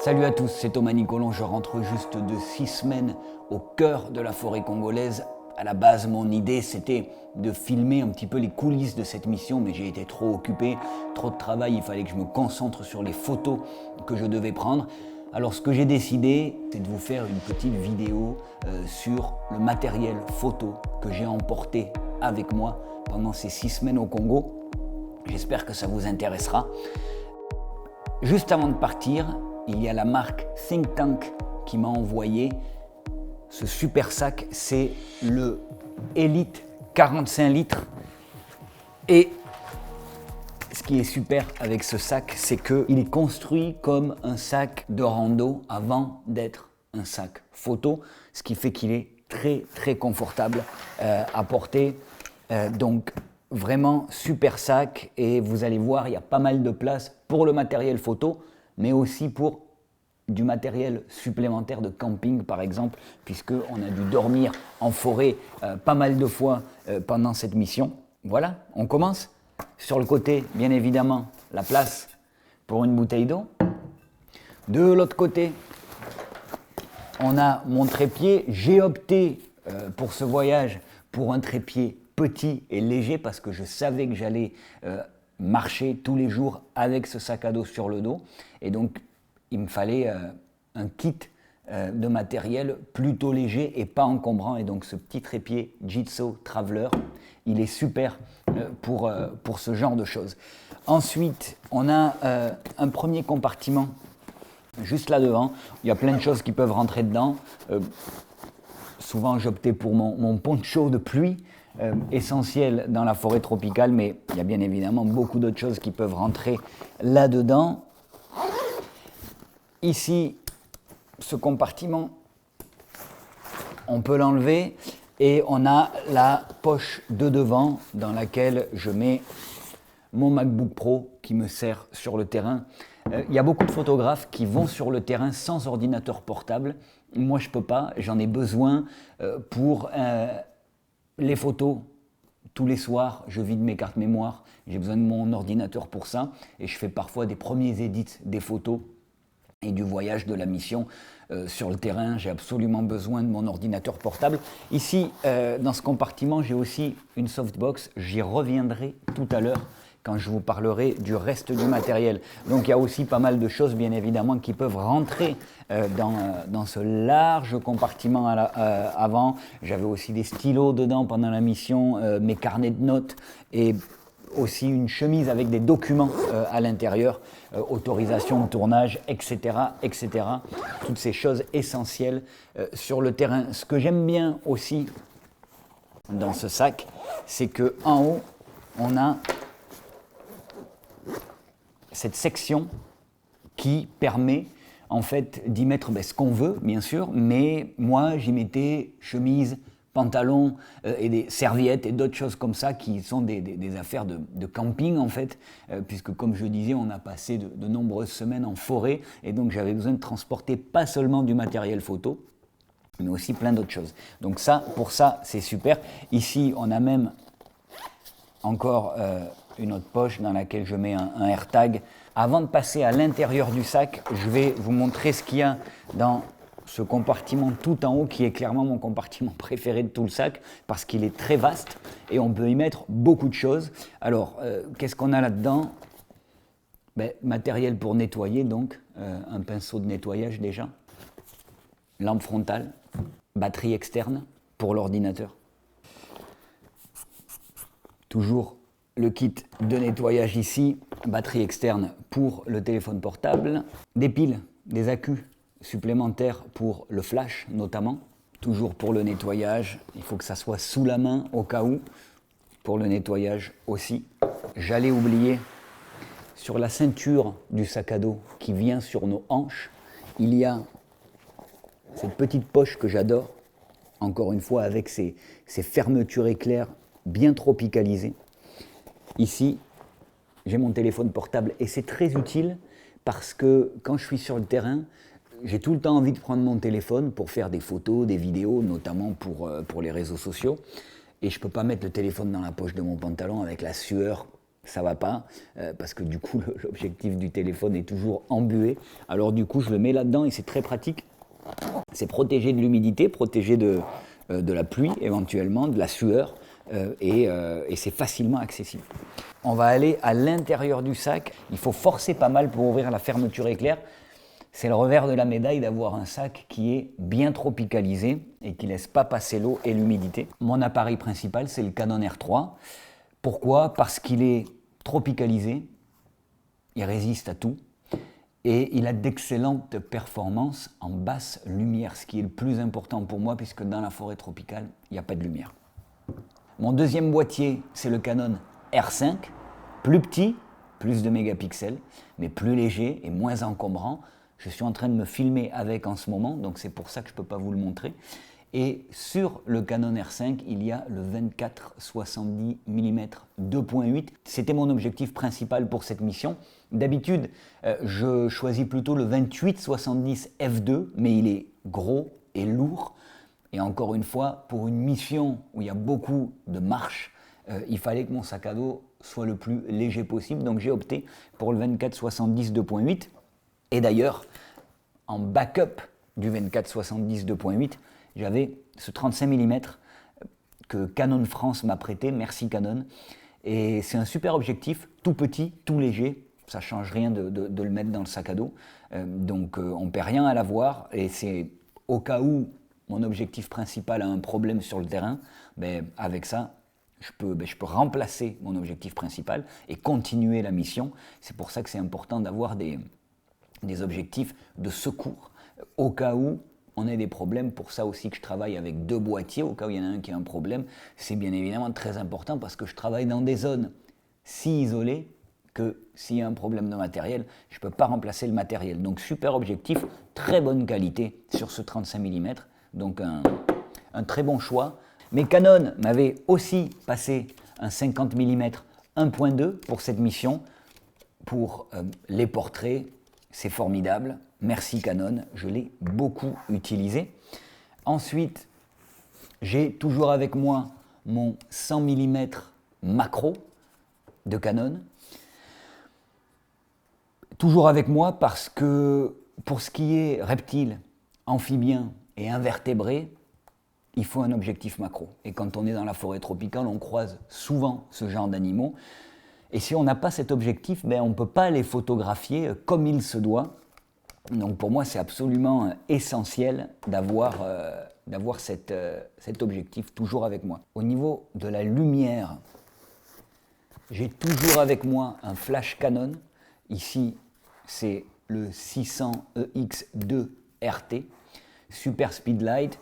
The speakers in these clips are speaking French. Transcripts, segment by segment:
Salut à tous, c'est Thomas Nicolon, je rentre juste de 6 semaines au cœur de la forêt congolaise. À la base, mon idée, c'était de filmer un petit peu les coulisses de cette mission, mais j'ai été trop occupé, trop de travail, il fallait que je me concentre sur les photos que je devais prendre. Alors ce que j'ai décidé, c'est de vous faire une petite vidéo sur le matériel photo que j'ai emporté avec moi pendant ces 6 semaines au Congo. J'espère que ça vous intéressera. Juste avant de partir, il y a la marque Think Tank qui m'a envoyé ce super sac. C'est le Elite 45 litres. Et ce qui est super avec ce sac, c'est qu'il est construit comme un sac de rando avant d'être un sac photo, ce qui fait qu'il est très très confortable à porter. Donc vraiment super sac, et vous allez voir, il y a pas mal de place pour le matériel photo, mais aussi pour du matériel supplémentaire de camping par exemple, puisqu'on a dû dormir en forêt pas mal de fois pendant cette mission. Voilà, on commence. Sur le côté, bien évidemment, la place pour une bouteille d'eau. De l'autre côté, on a mon trépied. J'ai opté pour ce voyage pour un trépied petit et léger parce que je savais que j'allais marcher tous les jours avec ce sac à dos sur le dos. Et donc, il me fallait un kit de matériel plutôt léger et pas encombrant. Et donc, ce petit trépied Jitso Traveler, il est super pour ce genre de choses. Ensuite, on a un premier compartiment juste là devant. Il y a plein de choses qui peuvent rentrer dedans. Souvent, j'optais pour mon poncho de pluie, essentiel dans la forêt tropicale, mais il y a bien évidemment beaucoup d'autres choses qui peuvent rentrer là-dedans. Ici, ce compartiment, on peut l'enlever et on a la poche de devant dans laquelle je mets mon MacBook Pro qui me sert sur le terrain. Il y a beaucoup de photographes qui vont sur le terrain sans ordinateur portable. Moi, je ne peux pas, j'en ai besoin pour les photos. Tous les soirs, je vide mes cartes mémoire, j'ai besoin de mon ordinateur pour ça, et je fais parfois des premiers edits des photos et du voyage de la mission sur le terrain. J'ai absolument besoin de mon ordinateur portable. Ici, dans ce compartiment, j'ai aussi une softbox. J'y reviendrai tout à l'heure quand je vous parlerai du reste du matériel. Donc il y a aussi pas mal de choses, bien évidemment, qui peuvent rentrer dans ce large compartiment avant. J'avais aussi des stylos dedans pendant la mission, mes carnets de notes, et aussi une chemise avec des documents à l'intérieur, autorisation de tournage, etc., etc. Toutes ces choses essentielles sur le terrain. Ce que j'aime bien aussi dans ce sac, c'est qu'en haut, on a cette section qui permet en fait d'y mettre ce qu'on veut, bien sûr, mais moi j'y mettais chemise, pantalons et des serviettes et d'autres choses comme ça qui sont des affaires de camping en fait, puisque comme je disais, on a passé de nombreuses semaines en forêt, et donc j'avais besoin de transporter pas seulement du matériel photo, mais aussi plein d'autres choses. Donc ça, pour ça, c'est super. Ici, on a même encore une autre poche dans laquelle je mets un AirTag. Avant de passer à l'intérieur du sac, je vais vous montrer ce qu'il y a dans ce compartiment tout en haut, qui est clairement mon compartiment préféré de tout le sac, parce qu'il est très vaste et on peut y mettre beaucoup de choses. Alors, qu'est-ce qu'on a là-dedans ? Matériel pour nettoyer, donc un pinceau de nettoyage déjà, lampe frontale, batterie externe pour l'ordinateur, toujours le kit de nettoyage ici, batterie externe pour le téléphone portable, des piles, des accus supplémentaires pour le flash notamment, toujours pour le nettoyage. Il faut que ça soit sous la main au cas où, pour le nettoyage aussi. J'allais oublier, sur la ceinture du sac à dos qui vient sur nos hanches, il y a cette petite poche que j'adore, encore une fois avec ces fermetures éclairs bien tropicalisées. Ici, j'ai mon téléphone portable et c'est très utile parce que quand je suis sur le terrain, j'ai tout le temps envie de prendre mon téléphone pour faire des photos, des vidéos, notamment pour les réseaux sociaux. Et je ne peux pas mettre le téléphone dans la poche de mon pantalon avec la sueur ça va pas, parce que du coup l'objectif du téléphone est toujours embué. Alors du coup je le mets là-dedans et c'est très pratique. C'est protégé de l'humidité, protégé de la pluie éventuellement, de la sueur, et c'est facilement accessible. On va aller à l'intérieur du sac. Il faut forcer pas mal pour ouvrir la fermeture éclair. C'est le revers de la médaille d'avoir un sac qui est bien tropicalisé et qui ne laisse pas passer l'eau et l'humidité. Mon appareil principal, c'est le Canon R3. Pourquoi ? Parce qu'il est tropicalisé, il résiste à tout et il a d'excellentes performances en basse lumière, ce qui est le plus important pour moi puisque dans la forêt tropicale, il n'y a pas de lumière. Mon deuxième boîtier, c'est le Canon R5, plus petit, plus de mégapixels, mais plus léger et moins encombrant. Je suis en train de me filmer avec en ce moment, donc c'est pour ça que je ne peux pas vous le montrer. Et sur le Canon R5, il y a le 24-70 mm 2.8. C'était mon objectif principal pour cette mission. D'habitude, je choisis plutôt le 28-70 f2, mais il est gros et lourd. Et encore une fois, pour une mission où il y a beaucoup de marches, il fallait que mon sac à dos soit le plus léger possible. Donc j'ai opté pour le 24-70 2.8. Et d'ailleurs, en backup du 24-70 2.8, j'avais ce 35 mm que Canon France m'a prêté, merci Canon. Et c'est un super objectif, tout petit, tout léger, ça ne change rien de le mettre dans le sac à dos. Donc on ne perd rien à l'avoir, et c'est au cas où mon objectif principal a un problème sur le terrain, avec ça, je peux remplacer mon objectif principal et continuer la mission. C'est pour ça que c'est important d'avoir des objectifs de secours, au cas où on ait des problèmes. Pour ça aussi que je travaille avec 2 boîtiers, au cas où il y en a un qui a un problème. C'est bien évidemment très important parce que je travaille dans des zones si isolées que s'il y a un problème de matériel, je ne peux pas remplacer le matériel. Donc super objectif, très bonne qualité sur ce 35 mm, donc un très bon choix. Mais Canon m'avait aussi passé un 50 mm 1.2 pour cette mission, pour les portraits. C'est formidable, merci Canon, je l'ai beaucoup utilisé. Ensuite, j'ai toujours avec moi mon 100 mm macro de Canon. Toujours avec moi parce que pour ce qui est reptiles, amphibiens et invertébrés, il faut un objectif macro. Et quand on est dans la forêt tropicale, on croise souvent ce genre d'animaux. Et si on n'a pas cet objectif, on ne peut pas les photographier comme il se doit. Donc pour moi, c'est absolument essentiel d'avoir cet objectif toujours avec moi. Au niveau de la lumière, j'ai toujours avec moi un flash Canon. Ici, c'est le 600EX2 RT, Super Speedlight.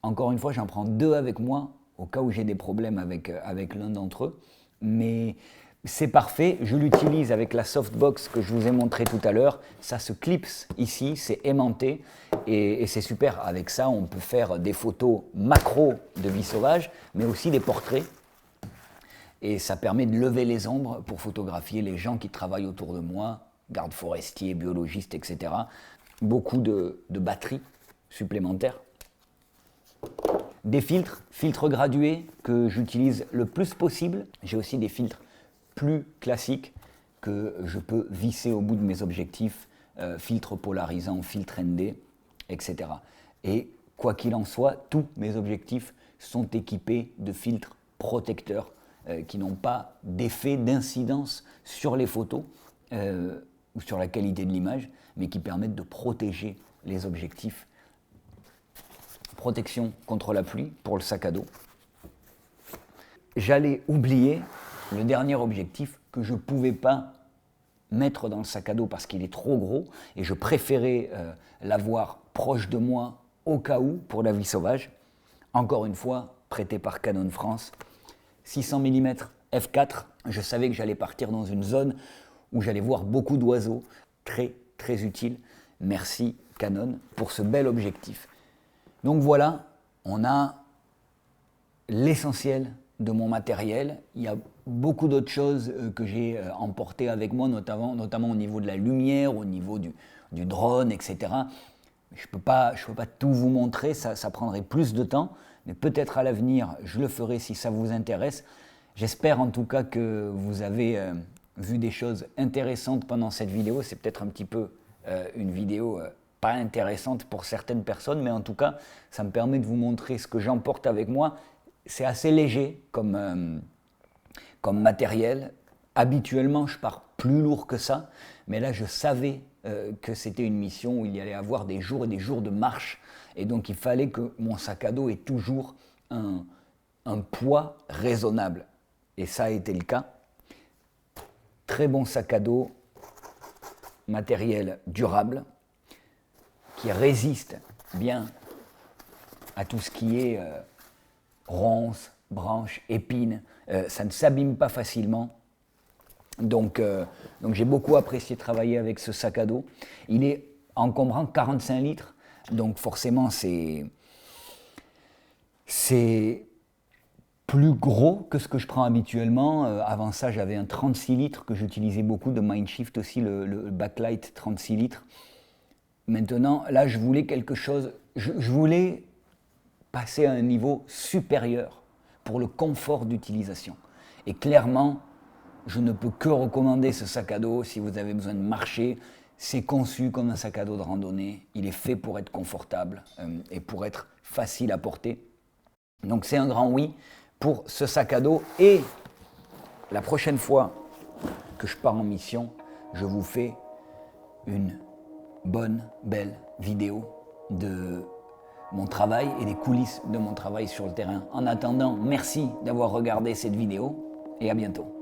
Encore une fois, j'en prends 2 avec moi, au cas où j'ai des problèmes avec l'un d'entre eux. Mais c'est parfait, je l'utilise avec la softbox que je vous ai montré tout à l'heure. Ça se clipse ici, c'est aimanté et c'est super. Avec ça, on peut faire des photos macro de vie sauvage, mais aussi des portraits. Et ça permet de lever les ombres pour photographier les gens qui travaillent autour de moi, gardes forestiers, biologistes, etc. Beaucoup de batteries supplémentaires. Des filtres gradués que j'utilise le plus possible. J'ai aussi des filtres plus classiques que je peux visser au bout de mes objectifs, filtres polarisants, filtres ND, etc. Et quoi qu'il en soit, tous mes objectifs sont équipés de filtres protecteurs qui n'ont pas d'effet d'incidence sur les photos ou sur la qualité de l'image, mais qui permettent de protéger les objectifs. Protection contre la pluie pour le sac à dos. J'allais oublier le dernier objectif que je ne pouvais pas mettre dans le sac à dos parce qu'il est trop gros et je préférais l'avoir proche de moi au cas où pour la vie sauvage. Encore une fois, prêté par Canon France, 600 mm f4. Je savais que j'allais partir dans une zone où j'allais voir beaucoup d'oiseaux. Très, très utile. Merci Canon pour ce bel objectif. Donc voilà, on a l'essentiel de mon matériel. Il y a beaucoup d'autres choses que j'ai emportées avec moi, notamment au niveau de la lumière, au niveau du drone, etc. Je peux pas tout vous montrer, ça prendrait plus de temps, mais peut-être à l'avenir, je le ferai si ça vous intéresse. J'espère en tout cas que vous avez vu des choses intéressantes pendant cette vidéo. C'est peut-être un petit peu une vidéo pas intéressante pour certaines personnes, mais en tout cas, ça me permet de vous montrer ce que j'emporte avec moi. C'est assez léger comme matériel. Habituellement, je pars plus lourd que ça, mais là, je savais que c'était une mission où il y allait avoir des jours et des jours de marche, et donc il fallait que mon sac à dos ait toujours un poids raisonnable. Et ça a été le cas. Très bon sac à dos, matériel durable, qui résiste bien à tout ce qui est ronces, branches, épines. Ça ne s'abîme pas facilement. Donc j'ai beaucoup apprécié travailler avec ce sac à dos. Il est encombrant 45 litres, donc forcément c'est plus gros que ce que je prends habituellement. Avant ça, j'avais un 36 litres que j'utilisais beaucoup de Mindshift aussi, le Backlight 36 litres. Maintenant, là, je voulais quelque chose, je voulais passer à un niveau supérieur pour le confort d'utilisation. Et clairement, je ne peux que recommander ce sac à dos si vous avez besoin de marcher. C'est conçu comme un sac à dos de randonnée. Il est fait pour être confortable et pour être facile à porter. Donc c'est un grand oui pour ce sac à dos. Et la prochaine fois que je pars en mission, je vous fais une bonne, belle vidéo de mon travail et des coulisses de mon travail sur le terrain. En attendant, merci d'avoir regardé cette vidéo et à bientôt.